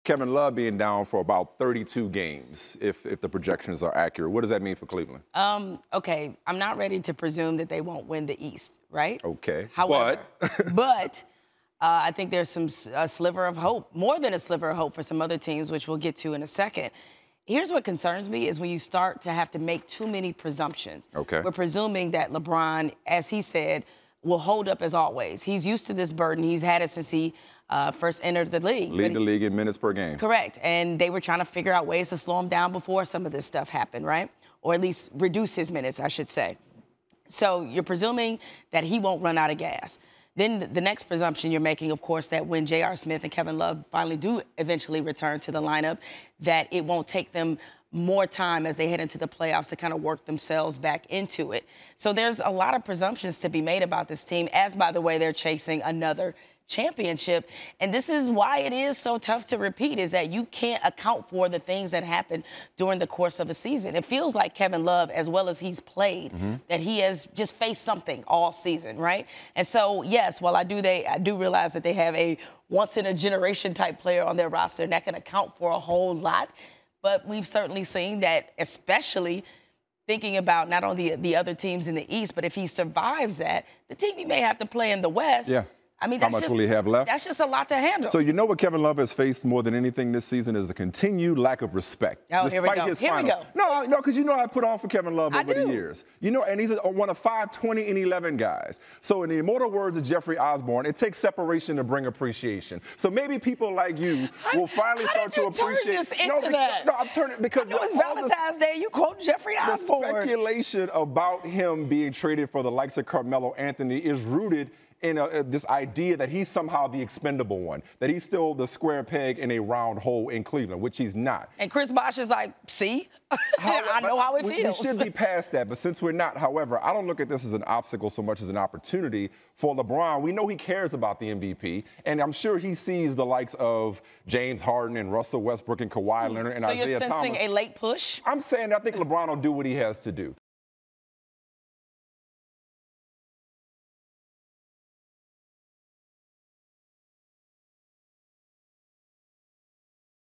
Kevin Love being down for about 32 games, if the projections are accurate. What does that mean for Cleveland? Okay, I'm not ready to presume that they won't win the East, right? Okay, however, but I think there's a sliver of hope, more than a sliver of hope for some other teams, which we'll get to in a second. Here's what concerns me is when you start to have to make too many presumptions. Okay. We're presuming that LeBron, as he said, will hold up as always. He's used to this burden. He's had it since he first entered the league. Lead the league in minutes per game. Correct. And they were trying to figure out ways to slow him down before some of this stuff happened, right? Or at least reduce his minutes, I should say. So you're presuming that he won't run out of gas. Then the next presumption you're making, of course, that when J.R. Smith and Kevin Love finally do eventually return to the lineup, that it won't take them more time as they head into the playoffs to kind of work themselves back into it. So there's a lot of presumptions to be made about this team, as, by the way, they're chasing another championship. And this is why it is so tough to repeat, is that you can't account for the things that happen during the course of a season. It feels like Kevin Love, as well as he's played, that he has just faced something all season, right? And so, yes, while I do realize that they have a once-in-a-generation type player on their roster, and that can account for a whole lot. But we've certainly seen that, especially thinking about not only the other teams in the East, but if he survives that, the team he may have to play in the West. Yeah. I mean, how much will he have left? That's just a lot to handle. So you know what Kevin Love has faced more than anything this season is the continued lack of respect. Oh, here we go. Here we go. No, because you know I put on for Kevin Love over the years. You know, and he's one of 5, 20, and 11 guys. So in the immortal words of Jeffrey Osborne, it takes separation to bring appreciation. So maybe people like you will finally start to appreciate. Turn this into that? No, I'm turning because it was Valentine's Day. You quote Jeffrey Osborne. The speculation about him being traded for the likes of Carmelo Anthony is rooted in this idea that he's somehow the expendable one, that he's still the square peg in a round hole in Cleveland, which he's not. And Chris Bosh is like, see? I know how it feels. We should be past that, but since we're not, however, I don't look at this as an obstacle so much as an opportunity for LeBron. We know he cares about the MVP, and I'm sure he sees the likes of James Harden and Russell Westbrook and Kawhi Leonard and Isaiah Thomas. So you're sensing a late push? I'm saying I think LeBron will do what he has to do.